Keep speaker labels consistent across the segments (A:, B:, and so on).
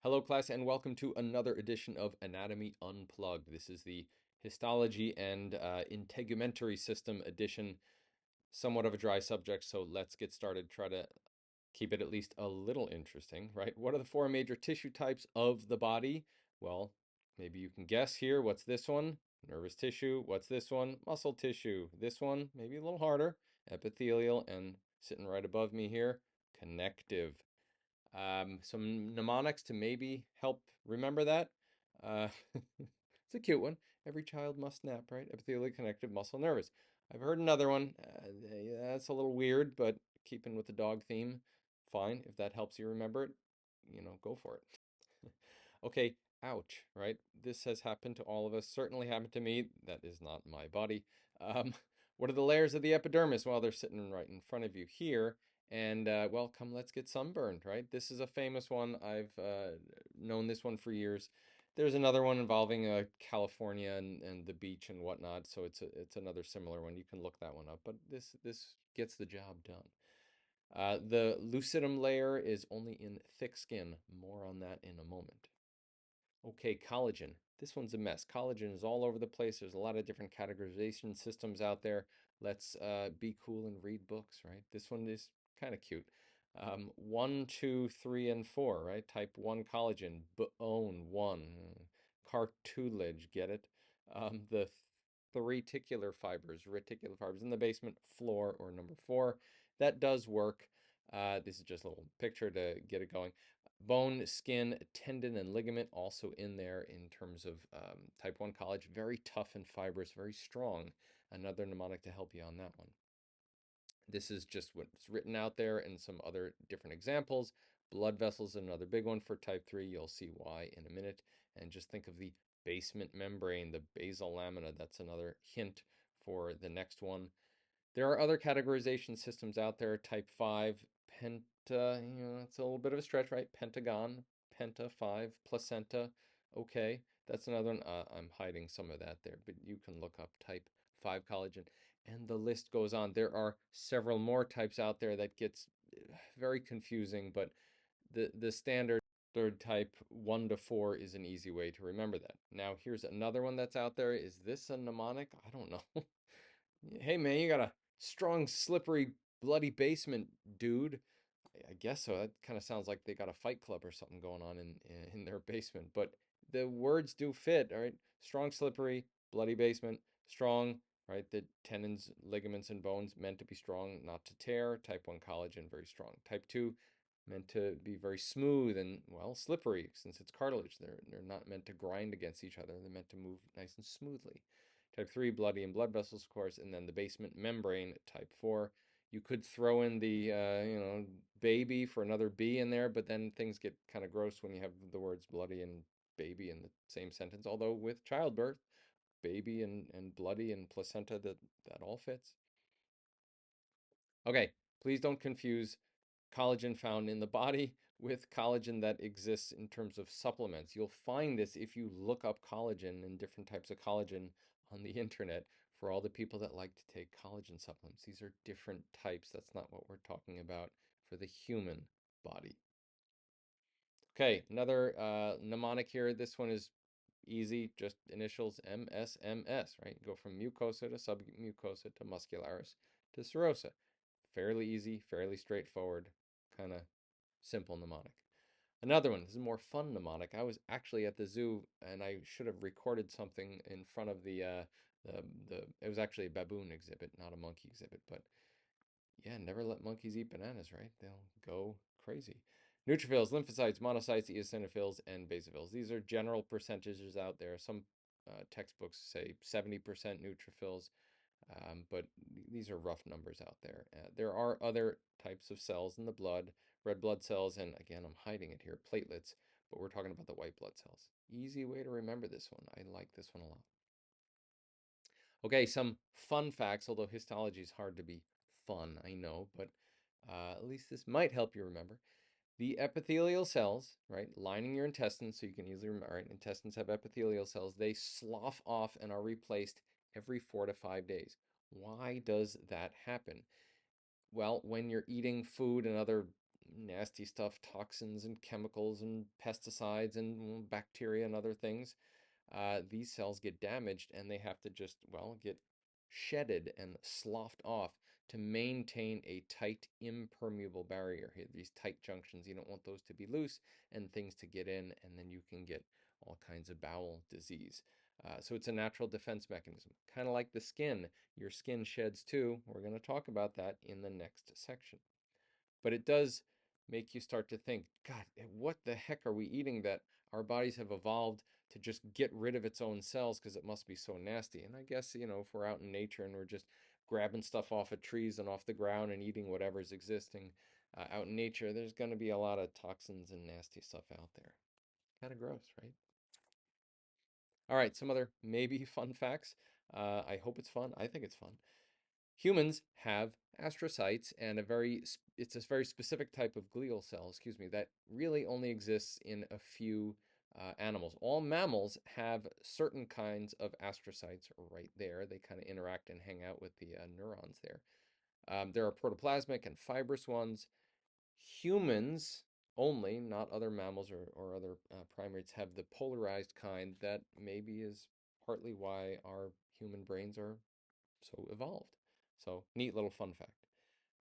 A: Hello, class, and welcome to another edition of Anatomy Unplugged. This is the Histology and Integumentary System edition. Somewhat of a dry subject, so let's get started. Try to keep it at least a little interesting, right? What are the four major tissue types of the body? Well, maybe you can guess here. What's this one? Nervous tissue. What's this one? Muscle tissue. This one, maybe a little harder. Epithelial, and sitting right above me here, connective. Some mnemonics to maybe help remember that. Uh, it's a cute one. Every child must nap, right? Epithelial, connective, muscle, nervous. I've heard another one. That's a little weird, but keeping with the dog theme, fine. If that helps you remember it, go for it. Okay, ouch, right? This has happened to all of us. Certainly happened to me. That is not my body. Um, what are the layers of the epidermis? Well, they're sitting right in front of you here. And well, come, let's get sunburned, right? This is a famous one. I've known this one for years. There's another one involving California and the beach and whatnot. So it's another similar one. You can look that one up. But this gets the job done. The lucidum layer is only in thick skin. More on that in a moment. Okay, collagen. This one's a mess. Collagen is all over the place. There's a lot of different categorization systems out there. Let's be cool and read books, right? This one is kind of cute. 1, 2, 3, and 4, right? Type 1 collagen, bone 1, cartilage, get it? The reticular fibers in the basement floor, or number 4. That does work. This is just a little picture to get it going. Bone, skin, tendon, and ligament also in there in terms of type 1 collagen. Very tough and fibrous, very strong. Another mnemonic to help you on that one. This is just what's written out there and some other different examples. Blood vessels, another big one for type 3. You'll see why in a minute. And just think of the basement membrane, the basal lamina. That's another hint for the next one. There are other categorization systems out there. Type 5, penta, it's a little bit of a stretch, right? Pentagon, penta, 5, placenta. Okay, that's another one. I'm hiding some of that there, but you can look up type 5 collagen. And the list goes on. There are several more types out there that gets very confusing, but the standard type 1 to 4 is an easy way to remember that. Now, here's another one that's out there. Is this a mnemonic? I don't know. Hey man, you got a strong, slippery, bloody basement, dude. I guess so. That kind of sounds like they got a fight club or something going on in their basement. But the words do fit, all right? Strong, slippery, bloody basement. Strong, right? The tendons, ligaments, and bones meant to be strong, not to tear. Type 1 collagen, very strong. Type 2, meant to be very smooth and, well, slippery since it's cartilage. They're not meant to grind against each other. They're meant to move nice and smoothly. Type 3, bloody and blood vessels, of course, and then the basement membrane, type 4. You could throw in the, baby for another B in there, but then things get kind of gross when you have the words bloody and baby in the same sentence. Although with childbirth, baby and bloody and placenta, that all fits. Okay, please don't confuse collagen found in the body with collagen that exists in terms of supplements. You'll find this if you look up collagen and different types of collagen on the internet for all the people that like to take collagen supplements. These are different types. That's not what we're talking about for the human body. Okay, another mnemonic here. This one is easy, just initials MSMS, right? Go from mucosa to submucosa to muscularis to serosa. Fairly easy, fairly straightforward, kind of simple mnemonic. Another one, this is a more fun mnemonic. I was actually at the zoo and I should have recorded something in front of it was actually a baboon exhibit, not a monkey exhibit, but yeah, never let monkeys eat bananas, right? They'll go crazy. Neutrophils, lymphocytes, monocytes, eosinophils, and basophils. These are general percentages out there. Some textbooks say 70% neutrophils, but these are rough numbers out there. There are other types of cells in the blood, red blood cells, and again, I'm hiding it here, platelets, but we're talking about the white blood cells. Easy way to remember this one. I like this one a lot. Okay, some fun facts, although histology is hard to be fun, I know, but at least this might help you remember. The epithelial cells, right, lining your intestines, so you can easily remember, right, intestines have epithelial cells, they slough off and are replaced every 4 to 5 days. Why does that happen? Well, when you're eating food and other nasty stuff, toxins and chemicals and pesticides and bacteria and other things, these cells get damaged and they have to just, well, get shedded and sloughed off to maintain a tight, impermeable barrier here. These tight junctions, you don't want those to be loose and things to get in, and then you can get all kinds of bowel disease. So it's a natural defense mechanism, kind of like the skin. Your skin sheds too. We're going to talk about that in the next section. But it does make you start to think, God, what the heck are we eating that our bodies have evolved to just get rid of its own cells because it must be so nasty? And I guess, if we're out in nature and we're just grabbing stuff off of trees and off the ground and eating whatever's existing out in nature, there's going to be a lot of toxins and nasty stuff out there. Kind of gross, right? All right, some other maybe fun facts. I hope it's fun. I think it's fun. Humans have astrocytes, and it's a very specific type of glial cell, excuse me, that really only exists in a few animals. All mammals have certain kinds of astrocytes right there. They kind of interact and hang out with the neurons there. There are protoplasmic and fibrous ones. Humans only, not other mammals or other primates, have the polarized kind that maybe is partly why our human brains are so evolved. So, neat little fun fact.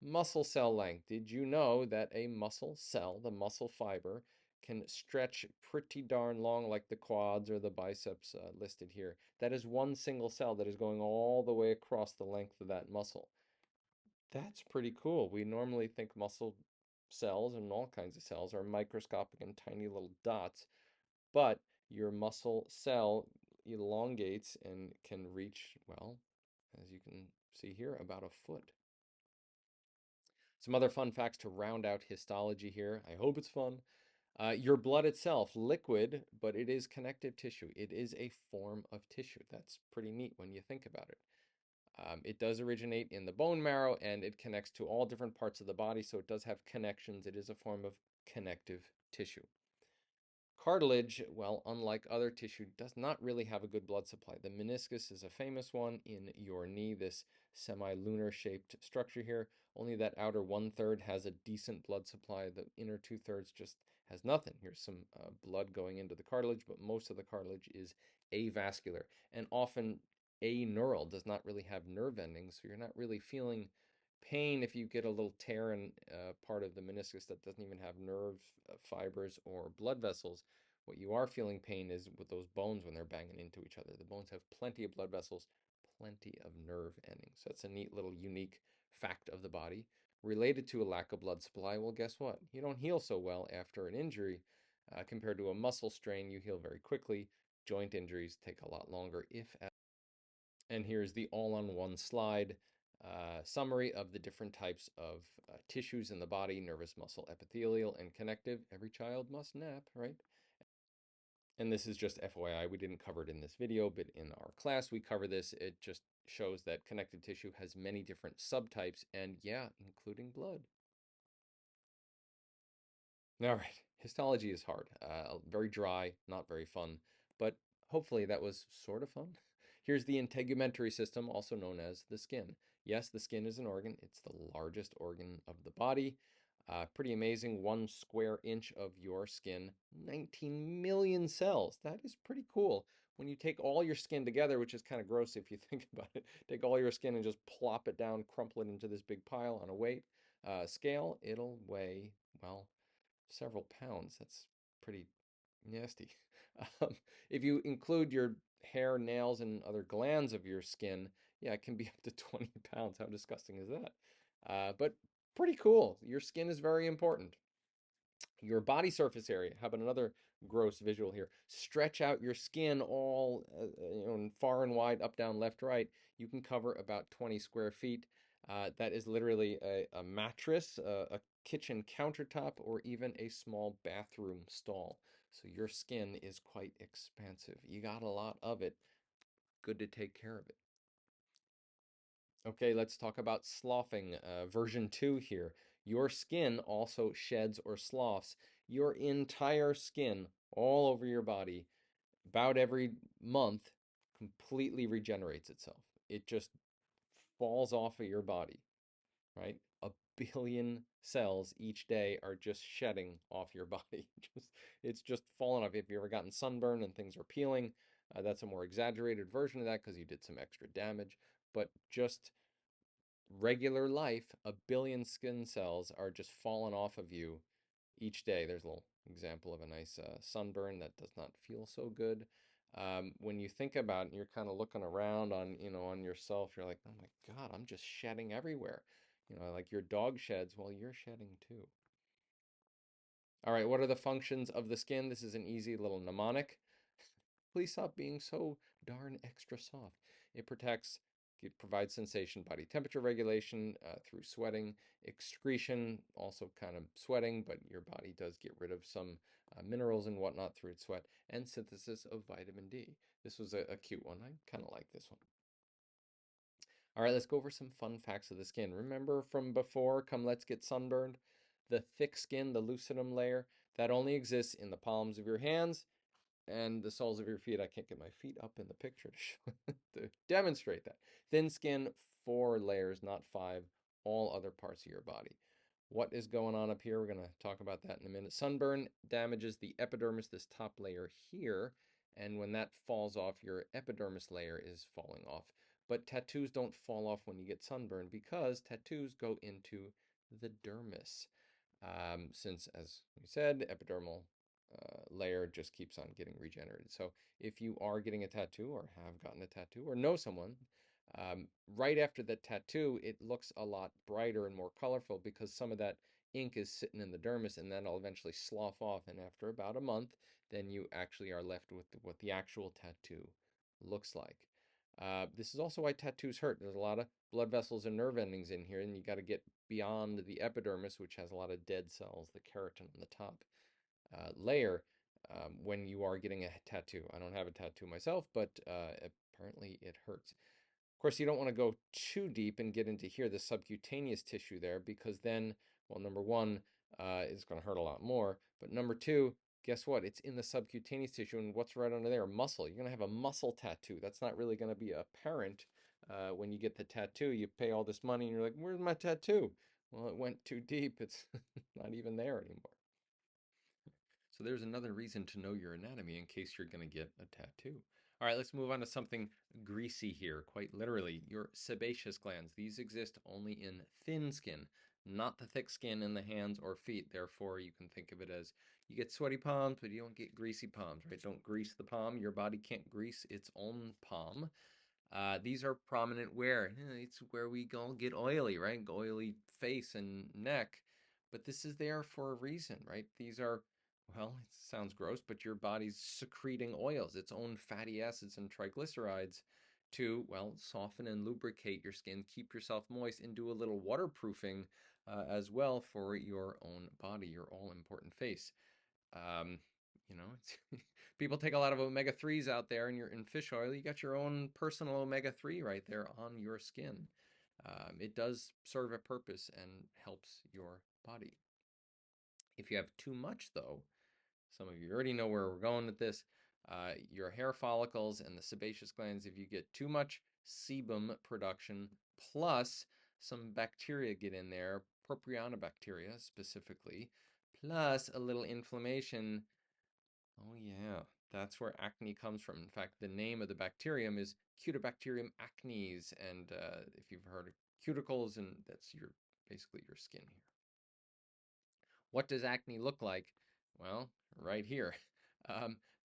A: Muscle cell length. Did you know that a muscle cell, the muscle fiber, can stretch pretty darn long, like the quads or the biceps listed here? That is one single cell that is going all the way across the length of that muscle. That's pretty cool. We normally think muscle cells and all kinds of cells are microscopic and tiny little dots, but your muscle cell elongates and can reach, well, as you can see here, about a foot. Some other fun facts to round out histology here. I hope it's fun. Your blood itself, liquid, but it is connective tissue. It is a form of tissue. That's pretty neat when you think about it. It does originate in the bone marrow and it connects to all different parts of the body, so it does have connections. It is a form of connective tissue. Cartilage, well, unlike other tissue, does not really have a good blood supply. The meniscus is a famous one in your knee, this semi-lunar shaped structure here. Only that outer 1/3 has a decent blood supply. The inner 2/3 just has nothing. Here's some blood going into the cartilage, but most of the cartilage is avascular and often aneural, does not really have nerve endings, so you're not really feeling pain if you get a little tear in part of the meniscus that doesn't even have nerve fibers or blood vessels. What you are feeling pain is with those bones when they're banging into each other. The bones have plenty of blood vessels, plenty of nerve endings. So that's a neat little unique fact of the body. Related to a lack of blood supply, well, guess what? You don't heal so well after an injury. Compared to a muscle strain, you heal very quickly. Joint injuries take a lot longer, if at. And here's the all-on-one slide summary of the different types of tissues in the body: nervous, muscle, epithelial, and connective. Every child must nap, right? And this is just FYI, we didn't cover it in this video, but in our class we cover this. It just shows that connective tissue has many different subtypes, and yeah, including blood. All right, histology is hard, very dry, not very fun, but hopefully that was sort of fun. Here's the integumentary system, also known as the skin. Yes, the skin is an organ. It's the largest organ of the body. Pretty amazing, 1 square inch of your skin, 19 million cells. That is pretty cool. When you take all your skin together, which is kind of gross if you think about it, take all your skin and just plop it down, crumple it into this big pile on a weight scale, it'll weigh, well, several pounds. That's pretty nasty. If you include your hair, nails, and other glands of your skin, yeah, it can be up to 20 pounds. How disgusting is that? But pretty cool. Your skin is very important. Your body surface area. How about another gross visual here? Stretch out your skin all far and wide, up, down, left, right. You can cover about 20 square feet. That is literally a mattress, a kitchen countertop, or even a small bathroom stall. So your skin is quite expansive. You got a lot of it. Good to take care of it. Okay, let's talk about sloughing. Version 2 here. Your skin also sheds or sloughs. Your entire skin all over your body, about every month, completely regenerates itself. It just falls off of your body, right? billion cells each day are just shedding off your body. It's just falling off. If you ever gotten sunburn and things are peeling, that's a more exaggerated version of that because you did some extra damage. But just regular life, a billion skin cells are just falling off of you each day. There's a little example of a nice sunburn that does not feel so good. When you think about it, you're kind of looking around on, on yourself, you're like, oh my God, I'm just shedding everywhere. Like your dog sheds, well, you're shedding too. All right, what are the functions of the skin? This is an easy little mnemonic. Please stop being so darn extra soft. It protects, it provides sensation, body temperature regulation through sweating, excretion, also kind of sweating, but your body does get rid of some minerals and whatnot through its sweat, and synthesis of vitamin D. This was a cute one. I kind of like this one. All right, let's go over some fun facts of the skin. Remember from before, come let's get sunburned? The thick skin, the lucidum layer, that only exists in the palms of your hands and the soles of your feet. I can't get my feet up in the picture to show to demonstrate that. Thin skin, 4 layers, not 5, all other parts of your body. What is going on up here? We're going to talk about that in a minute. Sunburn damages the epidermis, this top layer here, and when that falls off, your epidermis layer is falling off. But tattoos don't fall off when you get sunburned because tattoos go into the dermis. Since, as we said, epidermal layer just keeps on getting regenerated. So if you are getting a tattoo or have gotten a tattoo or know someone, right after the tattoo, it looks a lot brighter and more colorful because some of that ink is sitting in the dermis and then it'll eventually slough off. And after about a month, then you actually are left with what the actual tattoo looks like. This is also why tattoos hurt. There's a lot of blood vessels and nerve endings in here, and you got to get beyond the epidermis, which has a lot of dead cells, the keratin on the top layer, when you are getting a tattoo. I don't have a tattoo myself, but apparently it hurts. Of course, you don't want to go too deep and get into here, the subcutaneous tissue there, because then, well, number one, it's going to hurt a lot more. But number two, guess what? It's in the subcutaneous tissue, and what's right under there? Muscle. You're going to have a muscle tattoo. That's not really going to be apparent when you get the tattoo. You pay all this money, and you're like, where's my tattoo? Well, it went too deep. It's not even there anymore. So there's another reason to know your anatomy in case you're going to get a tattoo. All right, let's move on to something greasy here, quite literally. Your sebaceous glands. These exist only in thin skin, not the thick skin in the hands or feet. Therefore, you can think of it as you get sweaty palms, but you don't get greasy palms, right? Don't grease the palm. Your body can't grease its own palm. These are prominent where? It's where we go get oily, right? Oily face and neck. But this is there for a reason, right? These are, well, it sounds gross, but your body's secreting oils, its own fatty acids and triglycerides to, well, soften and lubricate your skin, keep yourself moist, and do a little waterproofing as well for your own body, your all-important face. Um, people take a lot of omega-3s out there and you're in fish oil. You got your own personal omega-3 right there on your skin. It does serve a purpose and helps your body. If you have too much, though, some of you already know where we're going with this. Your hair follicles and the sebaceous glands, if you get too much sebum production, plus some bacteria get in there, propionibacteria specifically, plus a little inflammation. Oh yeah, that's where acne comes from. In fact, the name of the bacterium is Cutibacterium acnes, and if you've heard of cuticles, and that's basically your skin here. What does acne look like? Well, right here.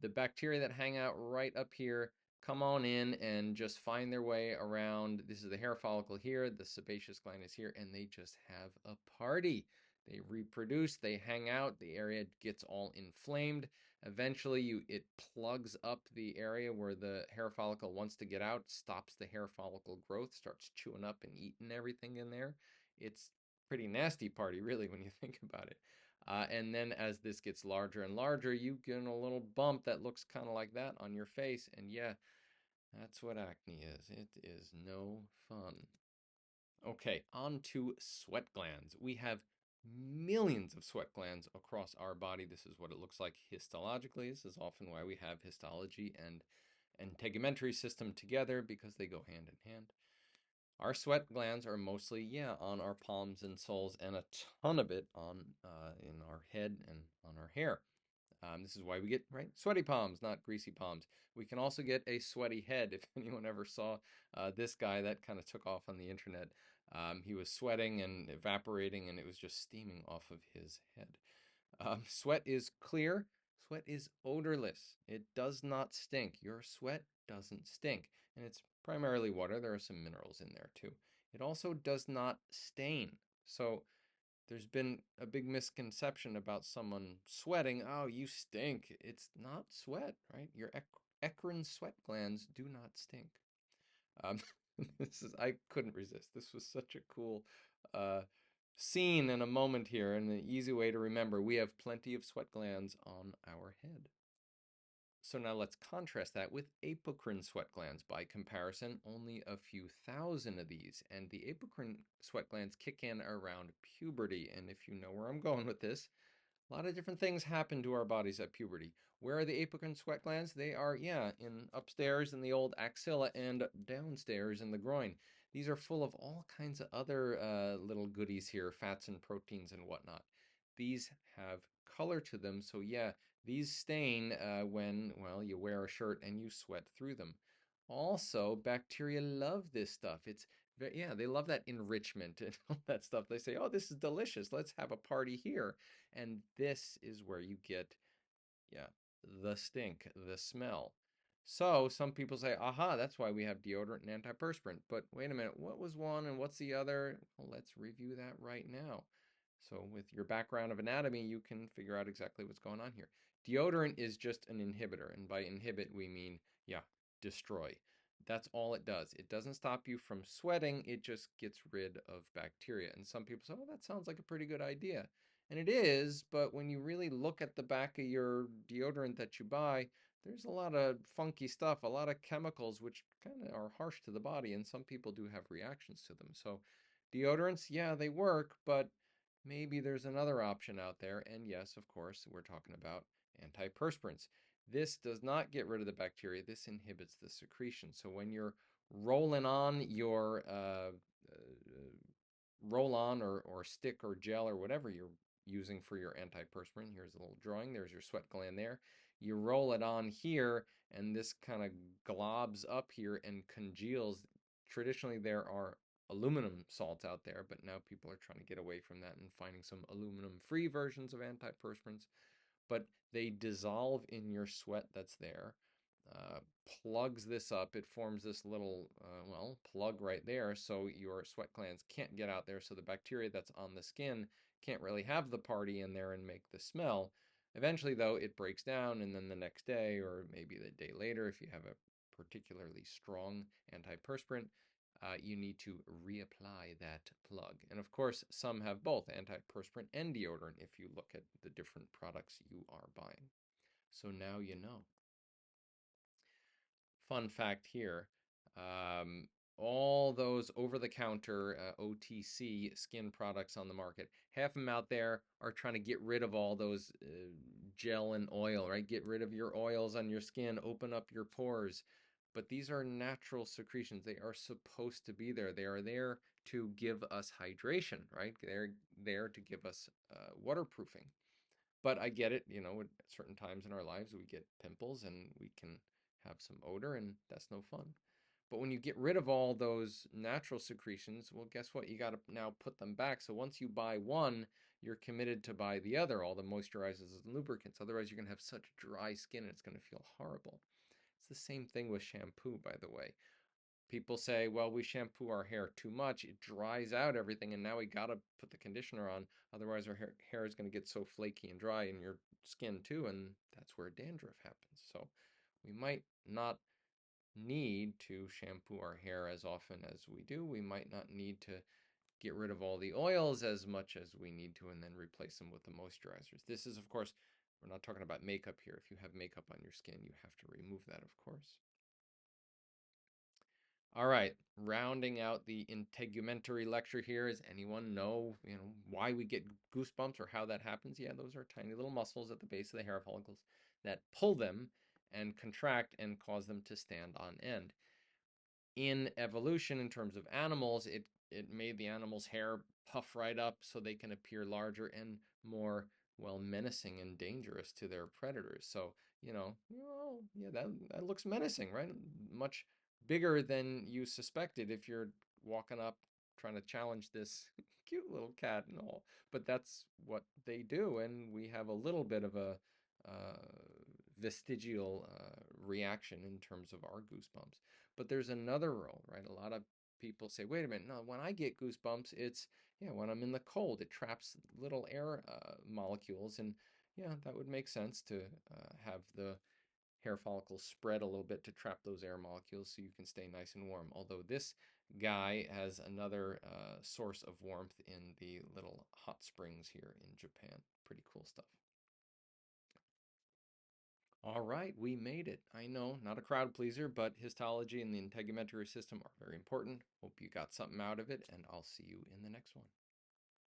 A: The bacteria that hang out right up here come on in and just find their way around. This is the hair follicle here, the sebaceous gland is here, and they just have a party. They reproduce, they hang out, the area gets all inflamed. Eventually, it plugs up the area where the hair follicle wants to get out, stops the hair follicle growth, starts chewing up and eating everything in there. It's pretty nasty party, really, when you think about it. And then as this gets larger and larger, you get a little bump that looks kind of like that on your face. And yeah, that's what acne is. It is no fun. Okay, on to sweat glands. We have millions of sweat glands across our body. This is what it looks like histologically. This is often why we have histology and integumentary system together because they go hand in hand. Our sweat glands are mostly, yeah, on our palms and soles, and a ton of it on in our head and on our hair. This is why we get, right, sweaty palms, not greasy palms. We can also get a sweaty head. If anyone ever saw this guy, that kind of took off on the internet. He was sweating and evaporating, and it was just steaming off of his head. Sweat is clear. Sweat is odorless. It does not stink. Your sweat doesn't stink. And it's primarily water. There are some minerals in there too. It also does not stain. So there's been a big misconception about someone sweating. Oh, you stink. It's not sweat, right? Your eccrine sweat glands do not stink. Um, I couldn't resist. This was such a cool uh, scene and a moment here, and an easy way to remember. We have plenty of sweat glands on our head. So now let's contrast that with apocrine sweat glands. By comparison, only a few thousand of these, and the apocrine sweat glands kick in around puberty. And if you know where I'm going with this, a lot of different things happen to our bodies at puberty. Where are the apocrine sweat glands? They are, yeah, in upstairs in the old axilla and downstairs in the groin. These are full of all kinds of other little goodies here, fats and proteins and whatnot. These have color to them, so yeah, these stain when, well, you wear a shirt and you sweat through them. Also, bacteria love this stuff. Yeah, they love that enrichment and all that stuff. They say, oh, this is delicious. Let's have a party here. And this is where you get, yeah, the stink, the smell. So some people say, aha, that's why we have deodorant and antiperspirant. But wait a minute, what was one and what's the other? Well, let's review that right now. So with your background of anatomy, you can figure out exactly what's going on here. Deodorant is just an inhibitor. And by inhibit, we mean, yeah, destroy. That's all it does. It doesn't stop you from sweating. It just gets rid of bacteria. And some people say, oh, that sounds like a pretty good idea. And it is, but when you really look at the back of your deodorant that you buy, there's a lot of funky stuff, a lot of chemicals which kind of are harsh to the body, and some people do have reactions to them. So deodorants, yeah, they work, but maybe there's another option out there. And yes, of course, we're talking about antiperspirants. This does not get rid of the bacteria. This inhibits the secretion. So when you're rolling on your roll on or stick or gel or whatever you're using for your antiperspirant. Here's a little drawing. There's your sweat gland there. You roll it on here, and this kind of globs up here and congeals. Traditionally, there are aluminum salts out there, but now people are trying to get away from that and finding some aluminum-free versions of antiperspirants. But they dissolve in your sweat that's there, uh, plugs this up. It forms this little, well, plug right there, so your sweat glands can't get out there, so the bacteria that's on the skin can't really have the party in there and make the smell. Eventually, though, it breaks down, and then the next day, or maybe the day later, if you have a particularly strong antiperspirant, you need to reapply that plug. And of course, some have both antiperspirant and deodorant if you look at the different products you are buying. So now you know. Fun fact here, um, all those over-the-counter OTC skin products on the market, half of them out there are trying to get rid of all those gel and oil, right? Get rid of your oils on your skin, open up your pores. But these are natural secretions. They are supposed to be there. They are there to give us hydration, right? They're there to give us waterproofing. But I get it, you know, at certain times in our lives we get pimples and we can have some odor, and that's no fun. But when you get rid of all those natural secretions, well, guess what? You got to now put them back. So once you buy one, you're committed to buy the other, all the moisturizers and lubricants. Otherwise, you're going to have such dry skin and it's going to feel horrible. It's the same thing with shampoo, by the way. People say, well, we shampoo our hair too much. It dries out everything, and now we got to put the conditioner on. Otherwise, our hair is going to get so flaky and dry in your skin too, and that's where dandruff happens. So we might not need to shampoo our hair as often as we do. We might not need to get rid of all the oils as much as we need to and then replace them with the moisturizers. This is, of course, we're not talking about makeup here. If you have makeup on your skin, you have to remove that, of course. All right, rounding out the integumentary lecture here. Does anyone know, why we get goosebumps or how that happens? Yeah, those are tiny little muscles at the base of the hair follicles that pull them and contract and cause them to stand on end. in evolution, in terms of animals, it made the animal's hair puff right up so they can appear larger and more, well, menacing and dangerous to their predators. So, well, yeah, that looks menacing, right? Much bigger than you suspected if you're walking up trying to challenge this cute little cat and all. But that's what they do, and we have a little bit of a vestigial reaction in terms of our goosebumps. But there's another role, right? A lot of people say, wait a minute, no, when I get goosebumps, it's, yeah, when I'm in the cold, it traps little air molecules. And yeah, that would make sense to have the hair follicles spread a little bit to trap those air molecules so you can stay nice and warm. Although this guy has another source of warmth in the little hot springs here in Japan. Pretty cool stuff. All right, we made it. I know, not a crowd pleaser, but histology and the integumentary system are very important. Hope you got something out of it, and I'll see you in the next one.